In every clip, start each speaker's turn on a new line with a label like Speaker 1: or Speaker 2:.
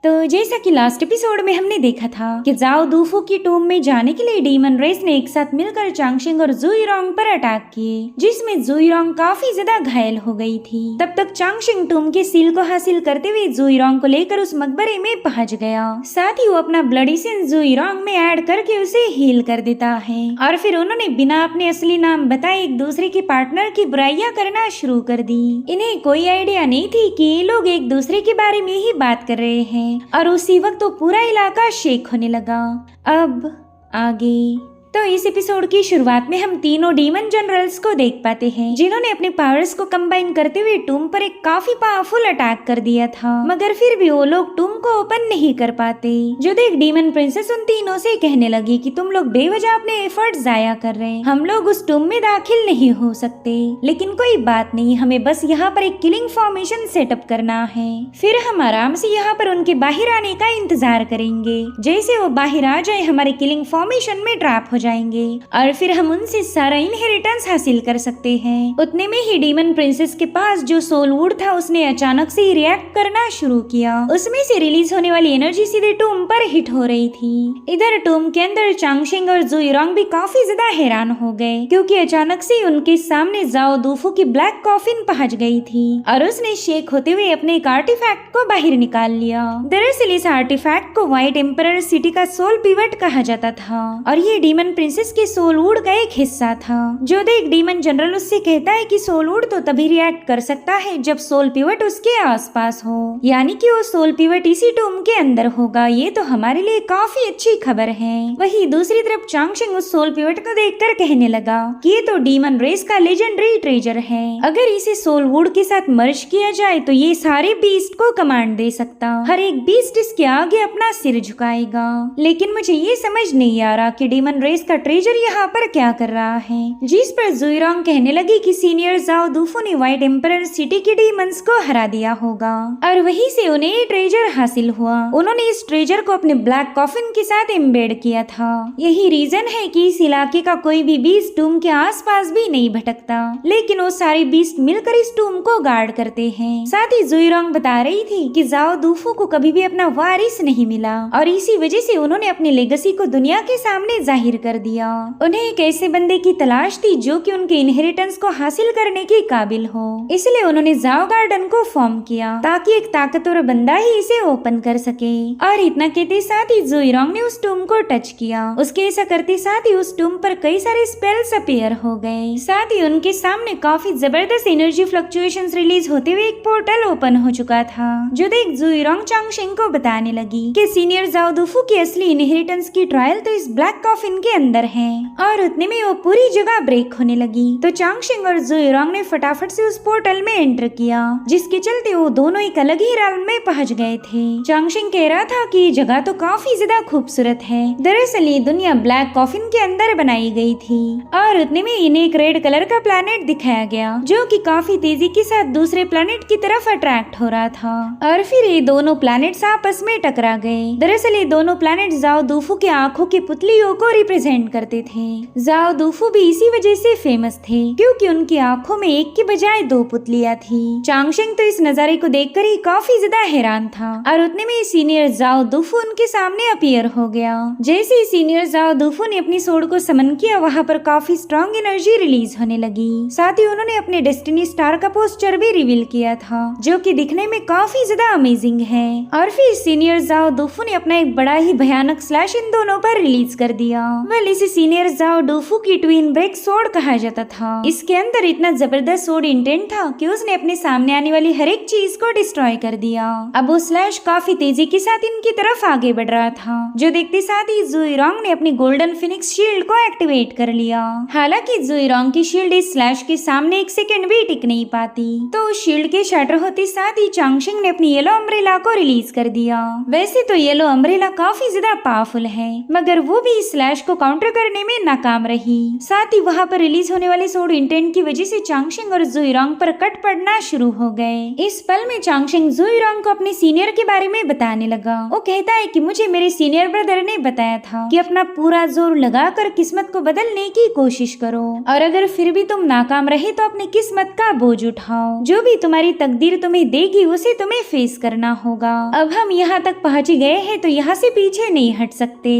Speaker 1: तो जैसा कि लास्ट एपिसोड में हमने देखा था कि जाओ दूफू की टूम में जाने के लिए डीमन रेस ने एक साथ मिलकर चांगशिंग और जुईरोंग पर अटैक किए, जिसमें जुईरोंग काफी ज्यादा घायल हो गई थी। तब तक चांगशिंग टूम के सील को हासिल करते हुए जुईरोंग को लेकर उस मकबरे में पहुंच गया। साथ ही वो अपना ब्लड एसेंस जुईरोंग में ऐड करके उसे हील कर देता है और फिर उन्होंने बिना अपने असली नाम बताए एक दूसरे के पार्टनर की बुराइयां करना शुरू कर दी। इन्हें कोई आइडिया नहीं थी कि ये लोग एक दूसरे के बारे में ही बात कर रहे हैं और उसी वक्त तो पूरा इलाका शेक होने लगा। अब आगे तो इस एपिसोड की शुरुआत में हम तीनों डीमन जनरल्स को देख पाते हैं, जिन्होंने अपने पावर्स को कंबाइन करते हुए टूम पर एक काफी पावरफुल अटैक कर दिया था, मगर फिर भी वो लोग टूम को ओपन नहीं कर पाते। जो देख डीमन प्रिंसेस उन तीनों से कहने लगी कि तुम लोग बेवजह अपने एफर्ट जाया कर रहे हैं, हम लोग उस टूम में दाखिल नहीं हो सकते, लेकिन कोई बात नहीं, हमें बस यहाँ पर एक किलिंग फॉर्मेशन सेटअप करना है, फिर हम आराम से यहाँ पर उनके बाहर आने का इंतजार करेंगे। जैसे वो बाहर आ जाए हमारे किलिंग फॉर्मेशन में ट्रैप हो जाएंगे और फिर हम उनसे सारा इनहेरिटेंस हासिल कर सकते हैं। उतने में ही डीमन प्रिंसेस के पास जो सोल वुड था उसने अचानक से रिएक्ट करना शुरू किया। उसमें से रिलीज होने वाली एनर्जी सीधे टूम पर हिट हो रही थी। इधर टूम के अंदर चांगशिंग और जुईरोंग भी काफी ज्यादा हैरान हो गए, क्योंकि अचानक से उनके सामने जाओ दूफू की ब्लैक कॉफिन पहुंच गई थी और उसने शेक होते हुए अपने एक आर्टिफैक्ट को बाहर निकाल लिया। दरअसल इस आर्टिफैक्ट को व्हाइट एम्परर सिटी का सोल पिवट कहा जाता था और ये डीमन प्रिंसेस के सोल वुड का एक हिस्सा था। जो देख डीमन जनरल उससे कहता है कि सोल वुड तो तभी रिएक्ट कर सकता है जब सोल पिवट उसके आसपास हो, यानी कि वो सोल पिवट इसी टूम के अंदर होगा। ये तो हमारे लिए काफी अच्छी खबर है। वही दूसरी तरफ चांगशिंग उस सोल पिवट को देखकर कहने लगा कि ये तो डीमन रेस का लेजेंडरी ट्रेजर है, अगर इसे सोल वुड के साथ मर्ज किया जाए तो ये सारे बीस्ट को कमांड दे सकता, हर एक बीस्ट इसके आगे अपना सिर झुकाएगा। लेकिन मुझे ये समझ नहीं आ रहा कि डीमन रेस का ट्रेजर यहाँ पर क्या कर रहा है। जिस पर जुईरोंग कहने लगी कि सीनियर जाओ दूफू ने व्हाइट एम्परर सिटी के डीमंस को हरा दिया होगा और वहीं से उन्हें ये ट्रेजर हासिल हुआ। उन्होंने इस ट्रेजर को अपने ब्लैक कॉफिन के साथ एम्बेड किया था। यही रीजन है कि इस इलाके का कोई भी बीस्ट टूम के आसपास भी नहीं भटकता, लेकिन वो सारे बीस्ट मिलकर इस टूम को गार्ड करते हैं। साथ ही जुईरोंग बता रही थी कि जाओ दूफू को कभी भी अपना वारिस नहीं मिला और इसी वजह से उन्होंने अपनी लेगेसी को दुनिया के सामने जाहिर कर दिया। उन्हें एक ऐसे बंदे की तलाश थी जो कि उनके इनहेरिटेंस को हासिल करने के काबिल हो, इसलिए उन्होंने जाओ गार्डन को फॉर्म किया ताकि एक ताकतवर बंदा ही इसे ओपन कर सके। और इतना कहते साथ ही जुईरोंग ने उस टूम को टच किया। उसके ऐसा करते साथ ही उस टूम पर कई सारे स्पेल्स अपीयर हो गए। साथ ही उनके सामने काफी जबरदस्त एनर्जी फ्लक्चुएशंस रिलीज होते हुए एक पोर्टल ओपन हो चुका था। जो देख जुईरोंग चांगशिंग को बताने लगी कि सीनियर जाओ दूफू की असली इनहेरिटेंस की ट्रायल तो इस ब्लैक कॉफिन के अंदर है और उतने में वो पूरी जगह ब्रेक होने लगी। तो चांगशिंग और जुईरोंग ने फटाफट से उस पोर्टल में एंटर किया, जिसके चलते वो दोनों एक अलग ही realm में पहुंच गए थे। चांगशिंग कह रहा था कि ये जगह तो काफी ज्यादा खूबसूरत है। दरअसल ये दुनिया ब्लैक कॉफिन के अंदर बनाई गई थी और उतने में इन्हें एक रेड कलर का प्लैनेट दिखाया गया, जो कि काफी तेजी के साथ दूसरे प्लैनेट की तरफ अट्रैक्ट हो रहा था और फिर ये दोनों प्लैनेट्स आपस में टकरा गए। दरअसल ये दोनों प्लैनेट जाओ दूफू के आंखों की पुतलियों को रिप्रेजेंट करते थे। जाओ दूफू भी इसी वजह से फेमस थे, क्योंकि उनकी आंखों में एक की बजाय दो पुतलियां थी। चांगशिंग तो इस नजारे को देखकर ही काफी ज्यादा हैरान था और उतने में सीनियर जाओ दूफू उनके सामने अपीयर हो गया। जैसे ही सीनियर जाओ दूफू ने अपनी सोड को समन किया, वहाँ पर काफी स्ट्रॉन्ग एनर्जी रिलीज होने लगी। साथ ही उन्होंने अपने डेस्टिनी स्टार का पोस्टर भी रिवील किया था, जो कि दिखने में काफी ज्यादा अमेजिंग है। और फिर सीनियर जाओ दूफू ने अपना एक बड़ा ही भयानक स्लैश इन दोनों पर रिलीज कर दिया। वेल इसे सीनियर जाओ दूफू की ट्विन ब्रेक सोड कहा जाता था। इसके अंदर इतना जबरदस्त सोड इंटेंट था कि उसने अपने सामने आने वाली हर एक चीज को डिस्ट्रॉय कर दिया। अब वो स्लैश काफी तेजी के साथ इनकी तरफ आगे बढ़ रहा था, जो देखते साथ ही जुईरोंग ने अपनी गोल्डन फिनिक्स शील्ड को एक्टिवेट कर लिया। हालांकि जुईरोंग की शील्ड इस स्लैश के सामने एक सेकंड भी टिक नहीं पाती, तो उस शील्ड के शटर होते साथ ही चांगशिंग ने अपनी येलो अम्ब्रेला को रिलीज कर दिया। वैसे तो येलो अम्ब्रेला काफी ज्यादा पावरफुल है, मगर वो भी इस स्लैश को काउंटर करने में नाकाम रही। साथ ही वहाँ पर रिलीज होने वाले सोड इंटेंट की वजह से चांगशिंग और जुइरोंग पर कट पड़ना शुरू हो गए। इस पल में चांगशिंग जुइरोंग को अपने सीनियर के बारे में बताने लगा। वो कहता है कि मुझे मेरे सीनियर ब्रदर ने बताया था कि अपना पूरा जोर लगाकर किस्मत को बदलने की कोशिश करो, और अगर फिर भी तुम नाकाम रहे तो अपनी किस्मत का बोझ उठाओ। जो भी तुम्हारी तकदीर तुम्हें देगी उसे तुम्हें फेस करना होगा। अब हम यहाँ तक पहुँच गए हैं तो यहाँ से पीछे नहीं हट सकते।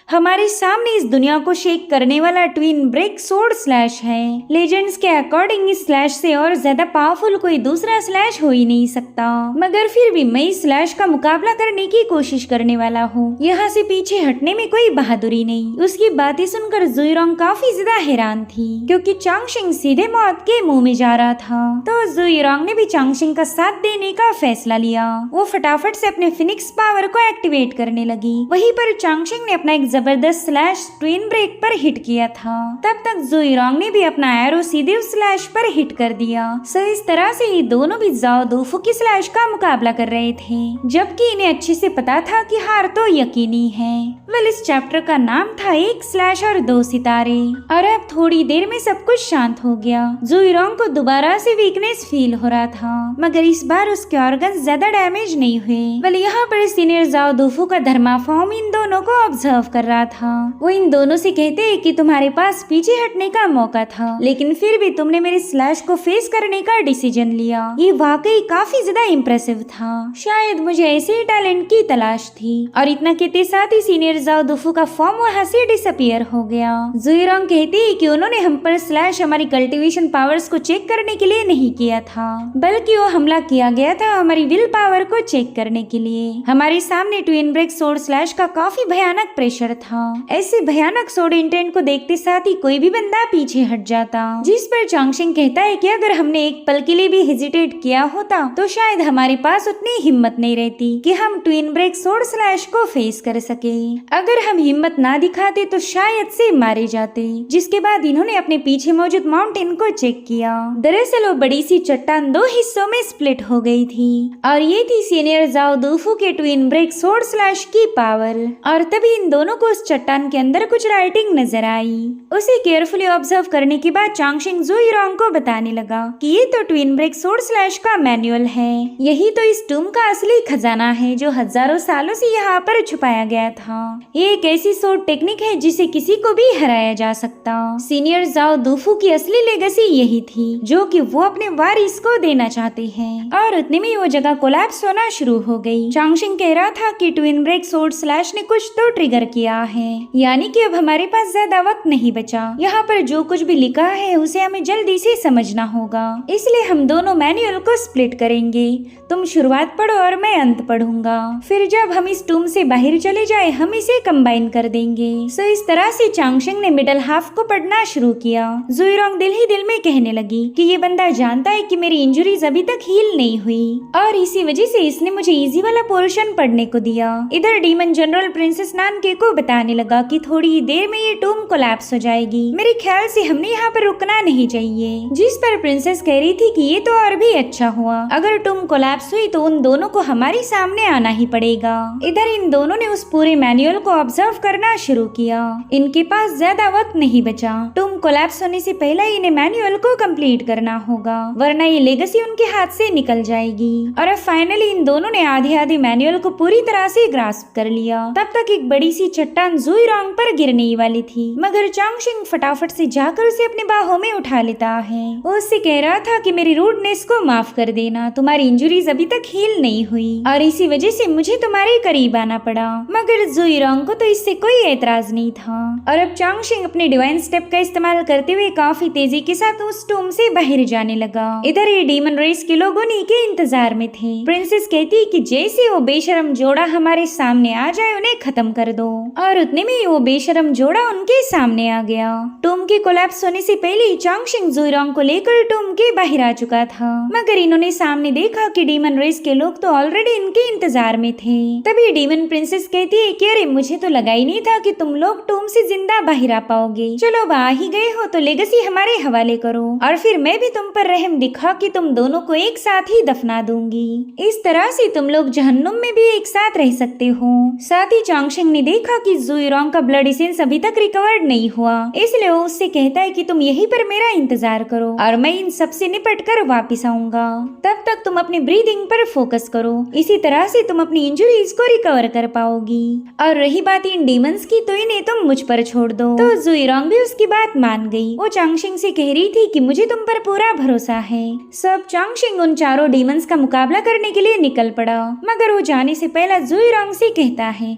Speaker 1: हमारे सामने इस दुनिया को शेक करने वाला ट्विन ब्रेक सोर्ड स्लैश है। लेजेंड्स के अकॉर्डिंग इस स्लैश से और ज्यादा पावरफुल कोई दूसरा स्लैश हो ही नहीं सकता, मगर फिर भी मैं इस स्लैश का मुकाबला करने की कोशिश करने वाला हूँ। यहाँ से पीछे हटने में कोई बहादुरी नहीं। उसकी बातें सुनकर जुइरोंग काफी ज्यादा हैरान थी, क्योंकि चांगशिंग सीधे मौत के मुंह में जा रहा था। तो जुइरोंग ने भी चांगशिंग का साथ देने का फैसला लिया। वो फटाफट से अपने फिनिक्स पावर को एक्टिवेट करने लगी। वहीं पर चांगशिंग ने अपना एक जबरदस्त स्लैश ट्विन ब्रेक पर हिट किया था। तब तक जुइरोंग ने भी अपना एरो सीधे उस स्लैश पर हिट कर दिया। सो इस तरह से ये दोनों भी जाओ दूफू की स्लैश का मुकाबला कर रहे थे, जबकि इन्हें अच्छे से पता था कि हार तो यकीनी है। वेल, इस चैप्टर का नाम था एक स्लैश और दो सितारे। और अब थोड़ी देर में सब कुछ शांत हो गया। जुइरोंग को दोबारा से वीकनेस फील हो रहा था, मगर इस बार उसके ऑर्गन्स ज्यादा डैमेज नहीं हुए। वेल, यहाँ पर सीनियर जाओ दूफू का धर्मा फॉर्म इन दोनों को ऑब्जर्व कर रहा था। वो इन दोनों से कहते हैं कि तुम्हारे पास पीछे हटने का मौका था, लेकिन फिर भी तुमने मेरे स्लैश को फेस करने का डिसीजन लिया। ये वाकई काफी ज्यादा इम्प्रेसिव था। शायद मुझे ऐसे ही टैलेंट की तलाश थी। और इतना कहते साथ ही सीनियर जाओ दूफू का फॉर्म वहाँ से डिसअपियर हो गया। जुइरोंग कहते हैं कि उन्होंने हम पर स्लैश हमारी कल्टीवेशन पावर्स को चेक करने के लिए नहीं किया था, बल्कि वो हमला किया गया था हमारी विल पावर को चेक करने के लिए। हमारे सामने ट्विन ब्रेक सोर्ड स्लैश का काफी भयानक प्रेशर था। ऐसे भयानक सोड इंटेंट को देखते साथ ही कोई भी बंदा पीछे हट जाता, जिस पर चांगशिंग कहता है कि अगर हमने एक पल के लिए भी हेजिटेट किया होता तो शायद हमारे पास उतनी हिम्मत नहीं रहती कि हम ट्विन ब्रेक सोड स्लैश को फेस कर सके। अगर हम हिम्मत ना दिखाते तो शायद से मारे जाते। जिसके बाद इन्होंने अपने पीछे मौजूद माउंटेन को चेक किया। दरअसल वो बड़ी सी चट्टान दो हिस्सों में स्प्लिट हो गई थी, और ये थी सीनियर जाओ दूफू के ट्विन ब्रेक सोड स्लैश की पावर। और तभी इन दोनों को उस चट्टान के अंदर कुछ राइटिंग नजर आई। उसे केयरफुली ऑब्जर्व करने के बाद चांगशिंग जुइरोंग को बताने लगा कि ये तो ट्विन ब्रेक सोर्ड स्लैश का मैनुअल है। यही तो इस टूम का असली खजाना है जो हजारों सालों से यहाँ पर छुपाया गया था। ये एक ऐसी सोर्ड टेक्निक है जिसे किसी को भी हराया जा सकता। सीनियर जाओ दूफू की असली लेगेसी यही थी, जो कि वो अपने वारिस को देना चाहते हैं। और उतने में वो जगह कोलैप्स होना शुरू हो गई। चांगशिंग कह रहा था कि ट्विन ब्रेक सोर्ड स्लैश ने कुछ तो ट्रिगर किया है, यानी कि अब हमारे पास ज्यादा वक्त नहीं बचा। यहाँ पर जो कुछ भी लिखा है उसे हमें जल्दी से समझना होगा, इसलिए हम दोनों मैनुअल को स्प्लिट करेंगे। तुम शुरुआत पढ़ो और मैं अंत पढ़ूंगा। फिर जब हम इस टूम से बाहर चले जाए हम इसे कंबाइन कर देंगे। सो इस तरह से चांगशिंग ने मिडल हाफ को पढ़ना शुरू किया। जुइरोंग दिल ही दिल में कहने लगी कि ये बंदा जानता है कि मेरी इंजरीज अभी तक हील नहीं हुई, और इसी वजह से इसने मुझे इजी वाला पोर्शन पढ़ने को दिया। इधर डीमन जनरल प्रिंसेस नानके को बताने लगा कि थोड़ी देर में ये टूम कोलैप्स हो जाएगी। मेरे ख्याल से हमने यहाँ पर रुकना नहीं चाहिए। जिस पर प्रिंसेस कह रही थी कि ये तो और भी अच्छा हुआ, अगर टूम कोलैप्स हुई तो उन दोनों को हमारे सामने आना ही पड़ेगा। इधर इन दोनों ने उस पूरे मैनुअल को ऑब्जर्व करना शुरू किया। इनके पास ज्यादा वक्त नहीं बचा। टूम कोलैप्स होने से पहले इन्हें मैनुअल को कंप्लीट करना होगा, वरना ये लेगेसी उनके हाथ से निकल जाएगी। और अब फाइनली इन दोनों ने आधे आधे मैनुअल को पूरी तरह से ग्रास्प कर लिया। तब तक एक बड़ी सी चट्टान जुइरोंग पर गिरने वाली थी, मगर चांगशिंग फटाफट से जाकर उसे अपने बाहों में उठा लेता है। वो उससे कह रहा था कि मेरी रूडनेस को माफ कर देना, तुम्हारी इंजुरीज अभी तक हील नहीं हुई और इसी वजह से मुझे तुम्हारे करीब आना पड़ा। मगर जुइरोंग को तो इससे कोई एतराज नहीं था। और अब चांगशिंग अपने डिवाइन स्टेप का इस्तेमाल करते हुए काफी तेजी के साथ उस टूम से बाहर जाने लगा। इधर ये डीमन रेस के लोग उन्हीं के इंतजार में थे। प्रिंसेस कहती कि जैसे वो बेशरम जोड़ा हमारे सामने आ जाए उन्हें खत्म कर दो। और उतने में वो बेशरम जोड़ा उनके सामने आ गया। टूम के कोलैप्स होने से पहले चांगशिंग जुइरोंग को लेकर टूम के बाहर आ चुका था, मगर इन्होंने सामने देखा कि डीमन रेस के लोग तो ऑलरेडी इनके इंतजार में थे। तभी डीमन प्रिंसेस कहती है कि अरे मुझे तो लगा ही नहीं था कि तुम लोग टूम से जिंदा बाहर आ पाओगे। चलो अब आ ही गए हो तो लेगेसी हमारे हवाले करो और फिर मैं भी तुम पर रहम दिखा कि तुम दोनों को एक साथ ही दफना दूंगी। इस तरह से तुम लोग जहन्नुम में भी एक साथ रह सकते हो। साथ ही चांगशिंग ने देखा कि जुइरोंग का ब्लड एसेंस अभी तक रिकवर्ड नहीं हुआ, इसलिए वो उससे कहता है कि तुम यहीं पर मेरा इंतजार करो और मैं इन सब से निपट कर वापिस आऊंगा। तब तक तुम अपनी ब्रीदिंग पर फोकस करो, इसी तरह से तुम अपनी इंजरीज को रिकवर कर पाओगी। और रही बात इन डीमंस की, तो इन्हें तुम मुझ पर छोड़ दो। तो जुइरोंग भी उसकी बात मान गई। वो चांगशिंग से कह रही थी कि मुझे तुम पर पूरा भरोसा है। सब चांगशिंग उन चारों डीमंस का मुकाबला करने के लिए निकल पड़ा, मगर वो जाने से पहले जुइरोंग से कहता है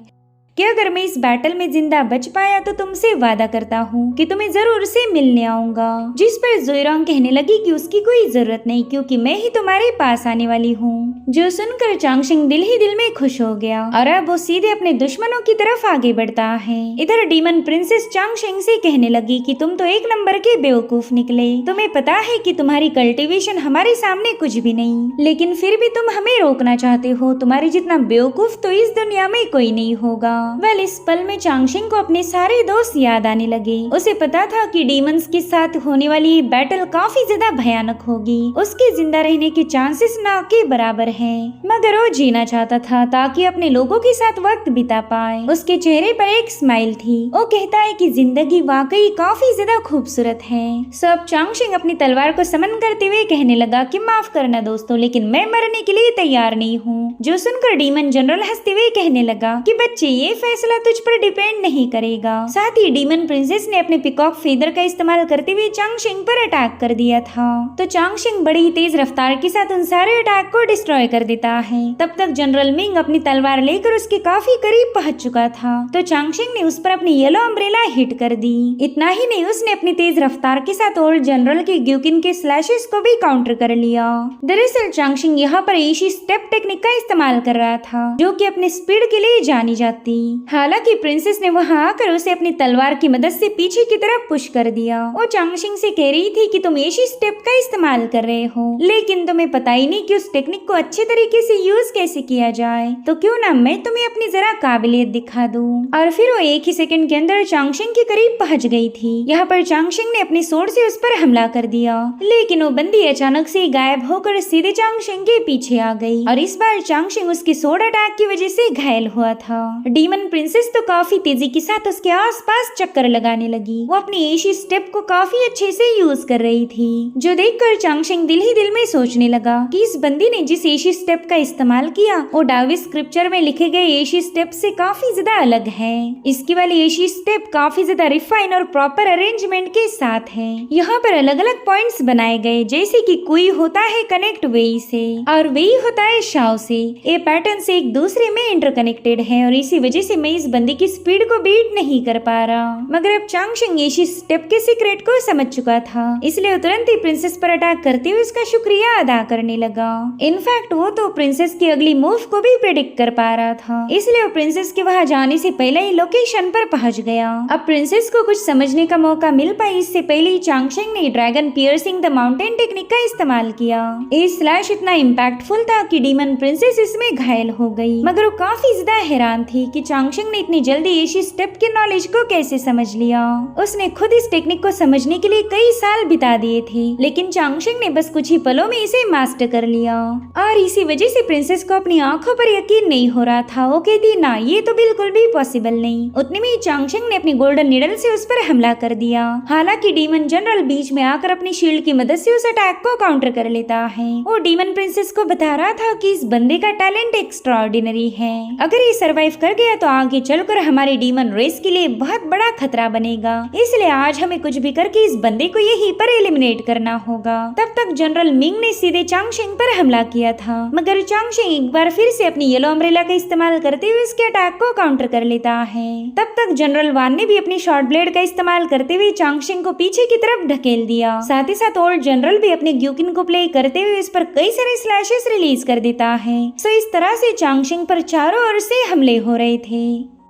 Speaker 1: कि अगर मैं इस बैटल में जिंदा बच पाया तो तुमसे वादा करता हूँ कि तुम्हें जरूर से मिलने आऊंगा। जिस पर जुइरोंग कहने लगी कि उसकी कोई जरूरत नहीं, क्योंकि मैं ही तुम्हारे पास आने वाली हूँ। जो सुनकर चांगशिंग दिल ही दिल में खुश हो गया और अब वो सीधे अपने दुश्मनों की तरफ आगे बढ़ता है। इधर डीमन प्रिंसेस चांगशिंग से कहने लगी कि तुम तो एक नंबर के बेवकूफ निकले। तुम्हें पता है कि तुम्हारी कल्टीवेशन हमारे सामने कुछ भी नहीं, लेकिन फिर भी तुम हमें रोकना चाहते हो। तुम्हारे जितना बेवकूफ तो इस दुनिया में कोई नहीं होगा। वेल, इस पल में चांगशिंग को अपने सारे दोस्त याद आने लगे। उसे पता था कि डीमंस के साथ होने वाली बैटल काफी ज्यादा भयानक होगी। उसके जिंदा रहने के चांसेस ना के बराबर हैं, मगर वो जीना चाहता था ताकि अपने लोगों के साथ वक्त बिता पाए। उसके चेहरे पर एक स्माइल थी। वो कहता है कि जिंदगी वाकई काफी ज्यादा खूबसूरत है। सब चांगशिंग अपनी तलवार को समन करते हुए कहने लगा कि माफ करना दोस्तों, लेकिन मैं मरने के लिए तैयार नहीं हूँ। जो सुनकर डीमन जनरल हंसते हुए कहने लगा कि बच्चे, ये फैसला तुझ पर डिपेंड नहीं करेगा। साथ ही डीमन प्रिंसेस ने अपने पिकॉक फेदर का इस्तेमाल करते हुए चांगशिंग पर अटैक कर दिया था। तो चांगशिंग बड़ी ही तेज रफ्तार के साथ उन सारे अटैक को डिस्ट्रॉय कर देता है। तब तक जनरल मिंग अपनी तलवार लेकर उसके काफी करीब पहुंच चुका था। तो चांगशिंग ने उस पर अपनी येलो अम्ब्रेला हिट कर दी। इतना ही नहीं, उसने अपनी तेज रफ्तार के साथ ओल्ड जनरल के ग्यूकिन के स्लैशेस को भी काउंटर कर लिया। दरअसल चांगशिंग यहाँ पर एशी स्टेप टेक्निक का इस्तेमाल कर रहा था, जो कि अपने स्पीड के लिए जानी जाती। हालांकि प्रिंसेस ने वहां आकर उसे अपनी तलवार की मदद से पीछे की तरफ पुश कर दिया। वो चांगशिंग से कह रही थी कि तुम एशी स्टेप का इस्तेमाल कर रहे हो, लेकिन तुम्हें पता ही नहीं कि उस टेक्निक को अच्छे तरीके से यूज कैसे किया जाए। तो क्यों ना मैं तुम्हें अपनी जरा काबिलियत दिखा दूं। और फिर वो एक ही सेकंड के अंदर चांगशिंग के करीब पहुंच गई थी। यहाँ पर चांगशिंग ने अपने स्वॉर्ड से उस पर हमला कर दिया, लेकिन वो बंदी अचानक से गायब होकर सीधे चांगशिंग के पीछे आ गई। और इस बार चांगशिंग उसके स्वॉर्ड अटैक की वजह से घायल हुआ था। डीमन प्रिंसेस तो काफी तेजी के साथ उसके आसपास चक्कर लगाने लगी। वो अपनी एशी स्टेप को काफी अच्छे से यूज कर रही थी, जो देखकर चांगशिंग दिल ही दिल में सोचने लगा कि इस बंदी ने जिस एशी स्टेप का इस्तेमाल किया वो डाविस स्क्रिप्चर में लिखे गए एशी स्टेप से काफी ज्यादा अलग है। इसकी वाली एशी स्टेप काफी ज्यादा रिफाइन और प्रॉपर अरेंजमेंट के साथ है। यहाँ पर अलग अलग पॉइंट्स बनाए गए, जैसे कि कुई होता है कनेक्ट वेई से और वेई होता है शाओ से। ये पैटर्न से एक दूसरे में इंटरकनेक्टेड है और इसी वजह से मैं इस बंदी की स्पीड को बीट नहीं कर पा रहा। मगर अब चांगशिंग एशी स्टेप के सीक्रेट को समझ चुका था, इसलिए तुरंत ही प्रिंसेस पर अटैक करते हुए उसका शुक्रिया अदा करने लगा। इनफैक्ट वो तो प्रिंसेस की अगली मूव को भी प्रेडिक्ट कर पा रहा था, इसलिए वो प्रिंसेस के वहां जाने से पहले ही लोकेशन पर पहुंच गया। अब प्रिंसेस को कुछ समझने का मौका मिल पाए इससे पहले ही चांगशिंग ने dragon piercing the mountain technique का इस्तेमाल किया। ये स्लैश इतना इम्पैक्टफुल था कि डीमन प्रिंसेस इसमें घायल हो गई, मगर वो काफी ज्यादा हैरान थी कि चांगशिंग ने इतनी जल्दी एशी स्टेप के नॉलेज को कैसे समझ लिया। उसने खुद इस टेक्निक को समझने के लिए कई साल बिता दिए थे, लेकिन चांगशिंग ने बस कुछ ही पलों में इसे मास्टर कर लिया। और इसी वजह से प्रिंसेस को अपनी आंखों पर यकीन नहीं हो रहा था। वो कहती, ना ये तो बिल्कुल भी पॉसिबल नहीं। उतने में चांगशिंग ने अपनी गोल्डन निडल से उस पर हमला कर दिया। हालांकि डीमन जनरल बीच में आकर अपनी शील्ड की मदद से उस अटैक को काउंटर कर लेता है। वो डीमन प्रिंसेस को बता रहा था कि इस बंदे का टैलेंट एक्स्ट्राऑर्डिनरी है। अगर ये सर्वाइव कर गया तो आगे चलकर हमारे डीमन रेस के लिए बहुत बड़ा खतरा बनेगा, इसलिए आज हमें कुछ भी करके इस बंदे को यहीं पर एलिमिनेट करना होगा। तब तक जनरल मिंग ने सीधे चांगशिंग पर हमला किया था, मगर चांगशिंग एक बार फिर से अपनी येलो अम्ब्रेला का इस्तेमाल करते हुए उसके अटैक को काउंटर कर लेता है। तब तक जनरल वान ने भी अपनी शॉर्ट ब्लेड का इस्तेमाल करते हुए चांगशिंग को पीछे की तरफ ढकेल दिया। साथ ही साथ ओल्ड जनरल भी अपने ग्यूकिन को प्ले करते हुए इस पर कई सारे स्लैशेस रिलीज कर देता है। सो इस तरह से चांगशिंग पर चारों ओर से हमले हो रहे थे।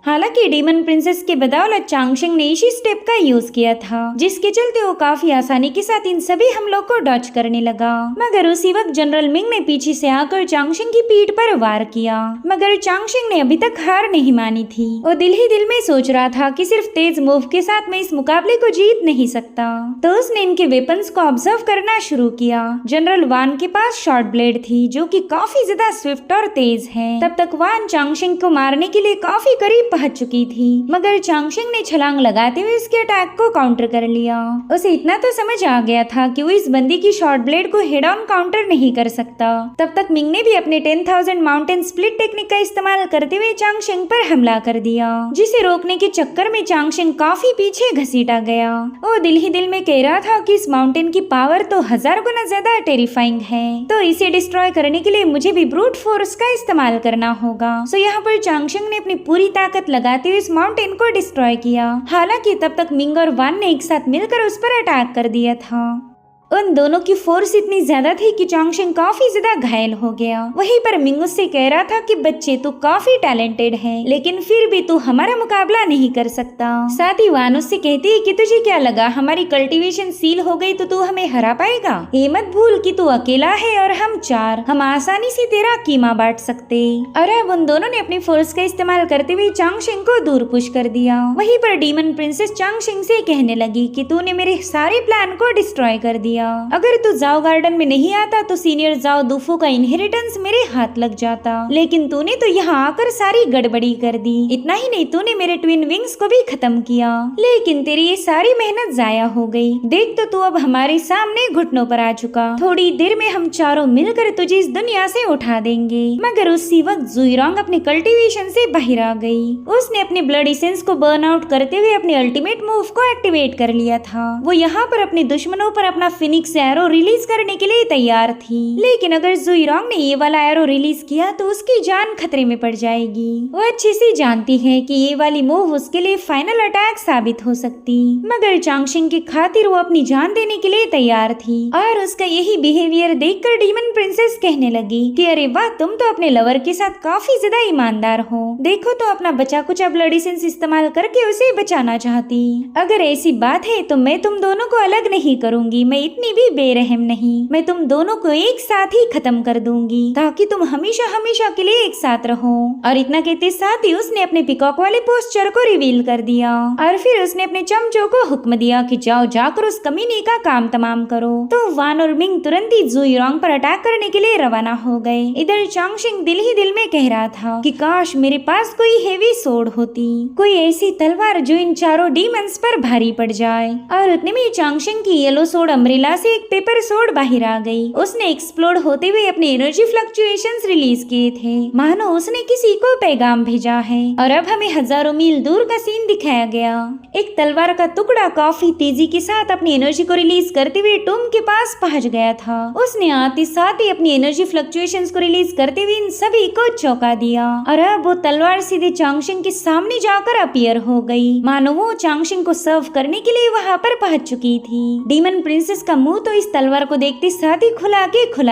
Speaker 1: हालांकि डीमन प्रिंसेस के बदौलत चांगशिंग ने एशी स्टेप का यूज किया था, जिसके चलते वो काफी आसानी के साथ इन सभी हमलों को डॉच करने लगा। मगर उसी वक्त जनरल मिंग ने पीछे से आकर चांगशिंग की पीठ पर वार किया, मगर चांगशिंग ने अभी तक हार नहीं मानी थी। वो दिल ही दिल में सोच रहा था कि सिर्फ तेज मूव के साथ मैं इस मुकाबले को जीत नहीं सकता। तो उसने इनके वेपन्स को ऑब्जर्व करना शुरू किया। जनरल वान के पास शॉर्ट ब्लेड थी, जो कि काफी ज्यादा स्विफ्ट और तेज है। तब तक वान चांगशिंग को मारने के लिए काफी करीब पहुंच चुकी थी, मगर चांगशिंग ने छलांग लगाते हुए उसके अटैक को काउंटर कर लिया। उसे इतना तो समझ आ गया था कि वो इस बंदी की शॉर्ट ब्लेड को हेड ऑन काउंटर नहीं कर सकता। तब तक मिंग ने भी अपने 10,000 माउंटेन स्प्लिट टेक्निक का इस्तेमाल करते हुए चांगशिंग पर हमला कर दिया, जिसे रोकने के चक्कर में चांगशिंग काफी पीछे घसीटा गया। वो दिल ही दिल में कह रहा था कि इस माउंटेन की पावर तो 1000 गुना ज्यादा टेरिफाइंग है, तो इसे डिस्ट्रॉय करने के लिए मुझे भी ब्रूट फोर्स का इस्तेमाल करना होगा। सो यहाँ पर चांगशिंग ने अपनी पूरी ताकत लगाते हुए इस माउंटेन को डिस्ट्रॉय किया। हालांकि तब तक मिंग और वान ने एक साथ मिलकर उस पर अटैक कर दिया था। उन दोनों की फोर्स इतनी ज्यादा थी कि चांगशिंग काफी ज्यादा घायल हो गया। वहीं पर मिंग उससे कह रहा था कि बच्चे तू काफी टैलेंटेड है, लेकिन फिर भी तू हमारा मुकाबला नहीं कर सकता। साथ ही वान उससे कहती है कि तुझे क्या लगा हमारी कल्टीवेशन सील हो गई तो तू हमें हरा पाएगा? ये मत भूल कि तू अकेला है और हम 4, हम आसानी से तेरा कीमा बांट सकते। और अब उन दोनों ने अपनी फोर्स का इस्तेमाल करते हुए चांगशिंग को दूर पुश कर दिया। वहीं पर डीमन प्रिंसेस चांगशिंग से कहने लगी कि तूने मेरे सारे प्लान को डिस्ट्रॉय कर दिया। अगर तू जाओ गार्डन में नहीं आता तो सीनियर जाओ दूफू का इनहेरिटेंस मेरे हाथ लग जाता, लेकिन तूने तो यहाँ आकर सारी गड़बड़ी कर दी। इतना ही नहीं, तूने मेरे ट्विन विंग्स को भी खत्म किया, लेकिन तेरी ये सारी मेहनत जाया हो गई। देख तो तू अब हमारे सामने घुटनों पर आ चुका। थोड़ी देर में हम चारों मिलकर तुझे इस दुनिया से उठा देंगे। मगर उसी वक्त जुइरोंग अपने कल्टीवेशन से बाहर आ गई। उसने अपने ब्लड एसेंस को बर्न आउट करते हुए अपने अल्टीमेट मूव को एक्टिवेट कर लिया था। वो यहाँ पर अपने दुश्मनों पर अपना फिनिक्स एरो रिलीज करने के लिए तैयार थी, लेकिन अगर जुइरोंग ने ये वाला एरो रिलीज किया तो उसकी जान खतरे में पड़ जाएगी। वो अच्छे से जानती है कि ये वाली मूव उसके लिए फाइनल अटैक साबित हो सकती, मगर चांगशिंग की खातिर वो अपनी जान देने के लिए तैयार थी। और उसका यही बिहेवियर देखकर डीमन प्रिंसेस कहने लगी कि अरे वाह, तुम तो अपने लवर के साथ काफी ज्यादा ईमानदार हो। देखो तो अपना बचा कुचा ब्लड एसेंस इस्तेमाल करके उसे बचाना चाहती। अगर ऐसी बात है तो मैं तुम दोनों को अलग नहीं करूंगी, मैं इतनी भी बेरहम नहीं। मैं तुम दोनों को एक साथ ही खत्म कर दूंगी ताकि तुम हमेशा हमेशा के लिए एक साथ रहो। और इतना कहते साथ ही उसने अपने पिकॉक वाले पोस्चर को रिवील कर दिया और फिर उसने अपने चमचों को हुक्म दिया कि जाओ जाकर उस कमीने का काम तमाम करो। तो वान और मिंग तुरंत ही जुइरोंग पर अटैक करने के लिए रवाना हो गए। इधर चांगशिंग दिल ही दिल में कह रहा था कि काश मेरे पास कोई हेवी सोर्ड होती, कोई ऐसी तलवार जो इन चारों डीमंस पर भारी पड़ जाए। और उतने में चांगशिंग की येलो सोर्ड अम्ब्रेला से एक पेपर सोर्ड बाहर आ गई। उसने एक्सप्लोड होते हुए अपने एनर्जी फ्लक्चुएशंस रिलीज किए थे, मानो उसने किसी को पैगाम भेजा है। और अब हमें हजारों मील दूर का सीन दिखाया गया। एक तलवार का टुकड़ा काफी तेजी के साथ अपनी एनर्जी को रिलीज करते हुए टूम के पास पहुंच गया था। उसने आते साथ ही अपनी एनर्जी फ्लक्चुएशंस को रिलीज करते हुए इन सभी को चौंका दिया। और अब वो तलवार सीधे चांगशिंग के सामने जाकर अपीयर हो गई, मानो वो चांगशिंग को सर्व करने के लिए वहाँ पर पहुंच चुकी थी। डीमन प्रिंसेस का मुंह तो इस तलवार को देखते साथ ही खुला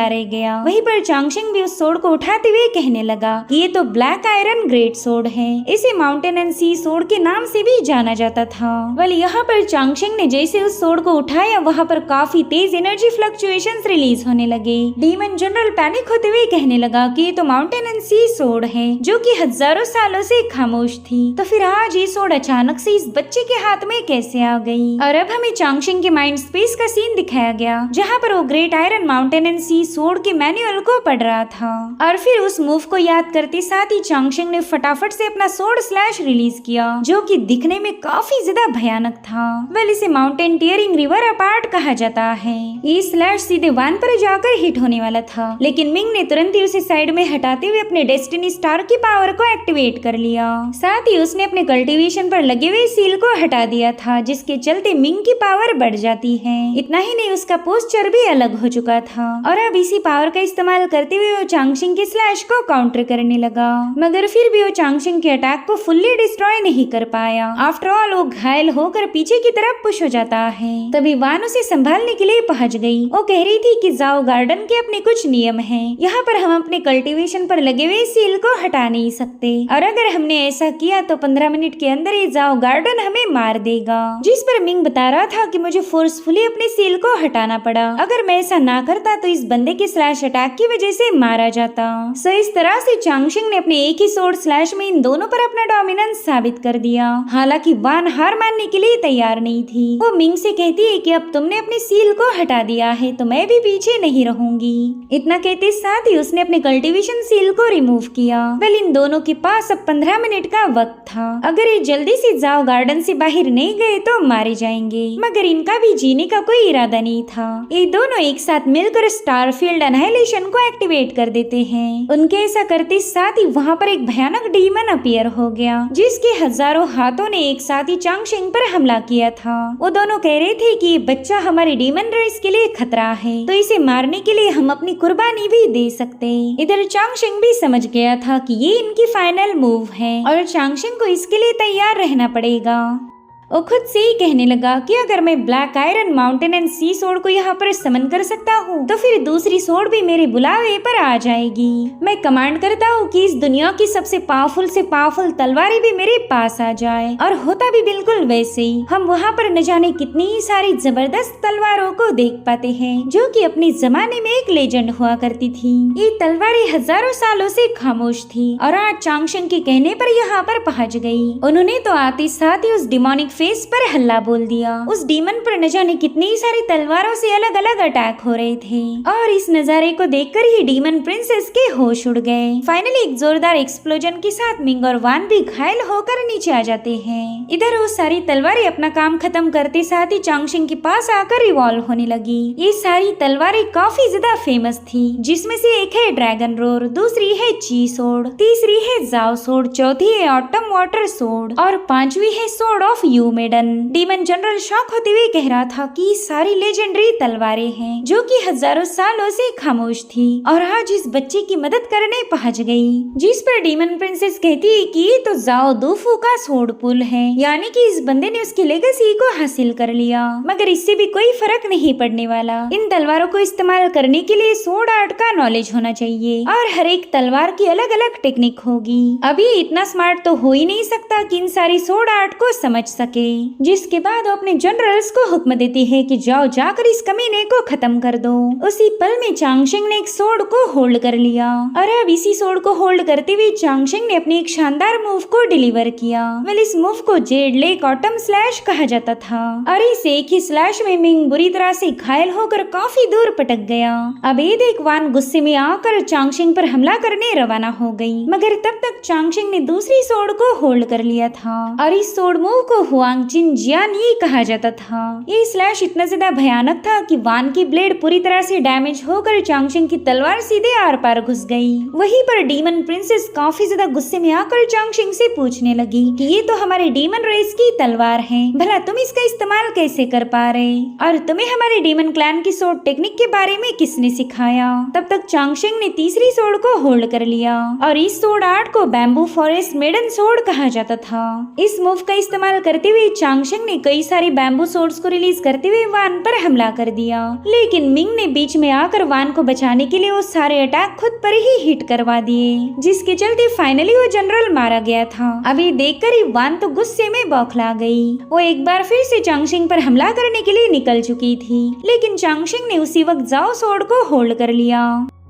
Speaker 1: रह गया। वहीं पर चांगशिंग भी उस सोर्ड को उठाते हुए कहने लगा कि ये तो ब्लैक आयरन ग्रेट सोर्ड है, इसे माउंटेन एंड सी सोर्ड के नाम से भी जाना जाता था। वेल यहाँ पर चांगशिंग ने जैसे उस सोर्ड को उठाया, वहाँ पर काफी तेज एनर्जी फ्लक्चुएशंस रिलीज होने लगे। डीमन जनरल पैनिक होते हुए कहने लगा कि ये तो माउंटेन एंड सी सोर्ड है जो कि हजारों सालों से खामोश थी, तो फिर आज ये सोर्ड अचानक से इस बच्चे के हाथ में कैसे आ गई। और अब हमें चांगशिंग के माइंड स्पेस का सीन दिखाया गया, जहाँ पर वो great iron mountain and sea sword के मैनुअल को पढ़ रहा था। और फिर उस मूव को याद करते साथ ही चांगशिंग ने फटाफट से अपना सोर्ड स्लैश रिलीज किया, जो कि दिखने में काफी ज्यादा भयानक था। वेल इसे माउंटेन टियरिंग रिवर अपार्ट कहा जाता है। ये स्लैश सीधे वान पर जाकर हिट होने वाला था, लेकिन मिंग ने तुरंत ही उसे साइड में हटाते हुए अपने डेस्टिनी स्टार की पावर को एक्टिवेट कर लिया। साथ ही उसने अपने कल्टीवेशन पर लगे हुए सील को हटा दिया था, जिसके चलते मिंग की पावर बढ़ जाती है। इतना ही नहीं, उसका पोस्चर भी अलग हो चुका था। और अब इसी पावर का इस्तेमाल करते हुए वो चांगशिंग के स्लैश को काउंटर करने लगा, मगर फिर भी वो चांगशिंग के अटैक को फुल्ली डिस्ट्रॉय नहीं कर पाया। आफ्टर ऑल वो घायल होकर पीछे की तरफ पुश हो जाता है। तभी वान उसे संभालने के लिए पहुंच गई। वो कह रही थी कि जाओ गार्डन के अपने कुछ नियम हैं, यहाँ पर हम अपने कल्टीवेशन पर लगे हुए सील को हटा नहीं सकते, और अगर हमने ऐसा किया तो 15 मिनट के अंदर ये जाओ गार्डन हमें मार देगा। जिस पर मिंग बता रहा था कि मुझे फोर्सफुली अपने सील को हटाना पड़ा, अगर मैं ऐसा ना करता तो इस बंदे के स्लैश अटैक की वजह से मारा जाता। सो इस तरह से चांगशिंग ने अपने एक ही सोर्ड स्लैश में इन दोनों पर अपना डोमिनेंस साबित कर दिया। हालांकि वान हार मानने के लिए तैयार नहीं थी। वो मिंग से कहती है कि अब तुमने अपने सील को हटा दिया है तो मैं भी पीछे नहीं रहूंगी। इतना कहते साथ ही उसने अपने कल्टीवेशन सील को रिमूव किया। वेल इन दोनों के पास अब 15 मिनट का वक्त था, अगर ये जल्दी से जाओ गार्डन से बाहर नहीं गए तो मारे जाएंगे। मगर इनका भी जीने का कोई इरादा नहीं था। ये दोनों एक साथ मिलकर स्टारफील्ड एनाहिलेशन को एक्टिवेट कर देते हैं। उनके ऐसा करते साथ ही वहाँ पर एक भयानक डीमन अपीयर हो गया, जिसके हजारों हाथों ने एक साथ ही चांगशिंग पर हमला किया था। वो दोनों कह रहे थे कि ये बच्चा हमारे डीमन रेस के लिए खतरा है, तो इसे मारने के लिए हम अपनी कुर्बानी भी दे सकते। इधर चांगशिंग भी समझ गया था कि ये इनकी फाइनल मूव है और चांगशिंग को इसके लिए तैयार रहना पड़ेगा। वो खुद से ही कहने लगा कि अगर मैं black iron mountain and sea sword को यहाँ पर समन कर सकता हूँ तो फिर दूसरी सोर्ड भी मेरे बुलावे पर आ जाएगी। मैं कमांड करता हूँ कि इस दुनिया की सबसे पावरफुल से पावरफुल तलवारें भी मेरे पास आ जाए, और होता भी बिल्कुल वैसे ही। हम वहाँ पर न जाने कितनी सारी जबरदस्त तलवारों को देख पाते हैं, जो कि अपने जमाने में एक लेजेंड हुआ करती थी। ये तलवारें हजारों सालों से खामोश थी और आज चांगशिंग के कहने पर यहाँ पर पहुँच गई। उन्होंने तो आते साथ ही उस डिमोनिक फेस पर हल्ला बोल दिया। उस डीमन पर न जाने कितनी सारी तलवारों से अलग अलग अटैक हो रहे थे, और इस नजारे को देखकर ही डीमन प्रिंसेस के होश उड़ गए। फाइनली एक जोरदार एक्सप्लोजन के साथ मिंग और वान भी घायल होकर नीचे आ जाते हैं। इधर वो सारी तलवारें अपना काम खत्म करते साथ ही चांगशिंग के पास आकर रिवॉल्व होने लगी। ये सारी तलवारें काफी ज्यादा फेमस थी, जिसमें से एक है ड्रैगन रोर, दूसरी है ची सोर्ड, तीसरी है जाओ सोर्ड, चौथी है ऑटम वाटर सोर्ड और पांचवी है sword of Yu maiden. Demon general shock होते हुए कह रहा था कि सारी लेजेंडरी तलवारें हैं, जो कि हजारों सालों से खामोश थी और आज इस बच्चे की मदद करने पहुंच गई। जिस पर डीमन प्रिंसेस कहती है कि ये तो जाओ दूफू का सोर्ड पुल है, यानी कि इस बंदे ने उसकी लेगेसी को हासिल कर लिया। मगर इससे भी कोई फर्क नहीं पड़ने वाला। इन तलवारों को इस्तेमाल करने के लिए सोर्ड आर्ट का नॉलेज होना चाहिए और हर एक तलवार की अलग अलग टेक्निक होगी। अभी इतना स्मार्ट तो हो ही नहीं सकता कि इन सारी सोर्ड आर्ट को समझ सके। जिसके बाद वो अपने जनरल्स को हुक्म देती है कि जाओ जाकर इस कमीने को खत्म कर दो। उसी पल में चांगशिंग ने एक सोर्ड को होल्ड कर लिया और अब इसी सोर्ड को होल्ड करते हुए चांगशिंग ने अपनी एक शानदार मूव को डिलीवर किया। वेल, इस मूव को जेड लेक ऑटम स्लैश कहा जाता था और इस एक ही स्लैश में मिंग बुरी तरह से घायल होकर काफी दूर पटक गया। अब ये देख वान गुस्से में आकर चांगशिंग पर हमला करने रवाना हो गई, मगर तब तक चांगशिंग ने दूसरी सोर्ड को होल्ड कर लिया था और इस सोर्ड मूव को हुआंग चिन जियान ये कहा जाता था। ये स्लैश इतना ज्यादा भयानक था कि वान की ब्लेड पूरी तरह से डैमेज होकर चांगशिंग की तलवार सीधे आर पार घुस गई। वहीं पर डीमन प्रिंसेस काफी ज्यादा गुस्से में आकर चांगशिंग से पूछने लगी कि ये तो हमारे डीमन रेस की तलवार है, भला तुम इसका इस्तेमाल कैसे कर पा रहे, और तुम्हें हमारे डीमन क्लैन की सोर्ड टेक्निक के बारे में किसने सिखाया। तब तक चांगशिंग ने तीसरी सोर्ड को होल्ड कर लिया और इस सोर्ड आर्ट को बैम्बू फॉरेस्ट मेडन सोर्ड कहा जाता था। इस मूव का इस्तेमाल करते हुए चांगशिंग ने कई सारी बैम्बू सोर्ड्स को रिलीज करते हुए वान पर हमला कर दिया, लेकिन मिंग ने बीच में आकर वान को बचाने के लिए वो सारे अटैक खुद पर ही हिट करवा दिए, जिसके चलते फाइनली वो जनरल मारा गया था। अभी देखकर ही वान तो गुस्से में बौखला गई। वो एक बार फिर से चांगशिंग पर हमला करने के लिए निकल चुकी थी, लेकिन चांगशिंग ने उसी वक्त जाओ सोर्ड को होल्ड कर लिया।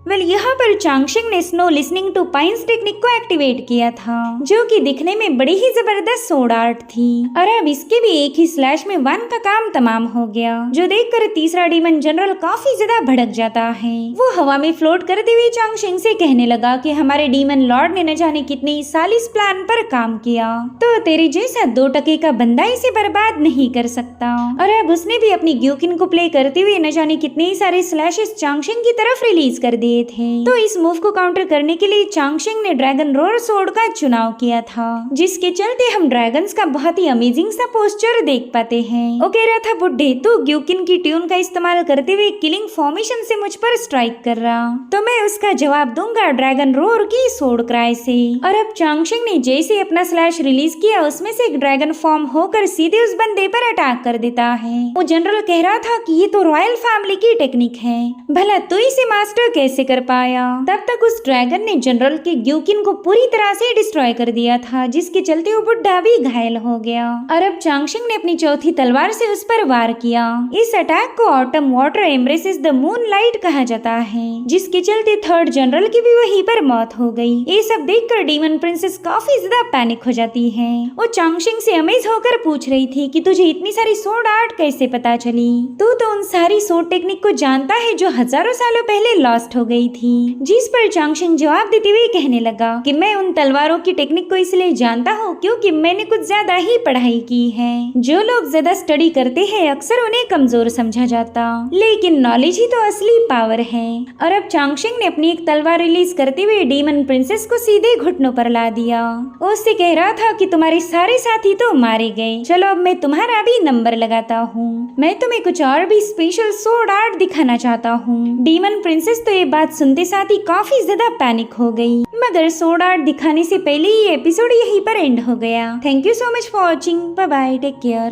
Speaker 1: वेल, यहाँ पर चांगशिंग ने snow listening to pines technique को एक्टिवेट किया था, जो कि दिखने में बड़ी ही जबरदस्त सोर्ड आर्ट थी, और अब इसके भी एक ही स्लैश में वान का काम तमाम हो गया, जो देखकर तीसरा डीमन जनरल काफी ज्यादा भड़क जाता है। वो हवा में फ्लोट करते हुए चांगशिंग से कहने लगा कि हमारे डीमन लॉर्ड ने न जाने कितनी साल इस प्लान पर काम किया, तो तेरे जैसा 2 टके का बंदा इसे बर्बाद नहीं कर सकता। और अब उसने भी अपनी ग्यूकिन को प्ले करते हुए न जाने कितने सारे स्लैशेस चांगशिंग की तरफ रिलीज कर दिए थे। तो इस मूव को काउंटर करने के लिए चांगशिंग ने ड्रैगन रोर सोर्ड का चुनाव किया था, जिसके चलते हम ड्रैगन्स का बहुत ही अमेजिंग सा पोस्चर देख पाते हैं। वो कह रहा था, बुड्ढे तू ग्यूकिन की ट्यून का इस्तेमाल करते हुए किलिंग फॉर्मेशन से मुझ पर स्ट्राइक कर रहा, तो मैं उसका जवाब दूंगा ड्रैगन रोर की सोर्ड क्राई से। और अब चांगशिंग ने जैसे अपना स्लैश रिलीज किया, उसमें से एक ड्रैगन फॉर्म होकर सीधे उस बंदे पर अटैक कर देता है। वो जनरल कह रहा था कि ये तो रॉयल फैमिली की टेक्निक है, भला तू इसे मास्टर कैसे कर पाया। तब तक उस ड्रैगन ने जनरल के ग्यूकिन को पूरी तरह से डिस्ट्रॉय कर दिया था, जिसके चलते वो बुड्ढा भी घायल हो गया। और अब चांगशिंग ने अपनी चौथी तलवार से उस पर वार किया। इस अटैक को autumn water embraces the moon light कहा जाता है, जिसके चलते थर्ड जनरल की भी वहीं पर मौत हो गई। ये सब देखकर डीमन प्रिंसेस काफी ज्यादा पैनिक हो जाती है। वो चांगशिंग से अमेज होकर पूछ रही थी कि तुझे इतनी सारी सोर्ड आर्ट कैसे पता चली, तू तो उन सारी सोर्ड टेक्निक को जानता है जो हजारों सालों पहले लॉस्ट हो गई थी, जिस पर चांगशिंग जवाब देते हुए कहने लगा कि मैं उन तलवारों की टेक्निक को इसलिए जानता हूँ क्योंकि मैंने कुछ ज्यादा ही पढ़ाई की है। जो लोग ज्यादा स्टडी करते हैं अक्सर उन्हें कमजोर समझा जाता, लेकिन नॉलेज ही तो असली पावर है। और अब चांगशिंग ने अपनी एक तलवार रिलीज करते हुए डीमन प्रिंसेस को सीधे घुटनों पर ला दिया। उससे कह रहा था कि तुम्हारे सारे साथी तो मारे गए, चलो अब मैं तुम्हारा भी नंबर लगाता हूँ। मैं तुम्हें कुछ और भी स्पेशल स्वॉर्ड आर्ट दिखाना चाहता हूँ। डीमन प्रिंसेस तो ये बात सुनते साथ ही काफी ज्यादा पैनिक हो गई, मगर स्वॉर्ड आर्ट दिखाने से पहले ही एपिसोड यहीं पर एंड हो गया। Thank you so much for watching. Bye bye, take care.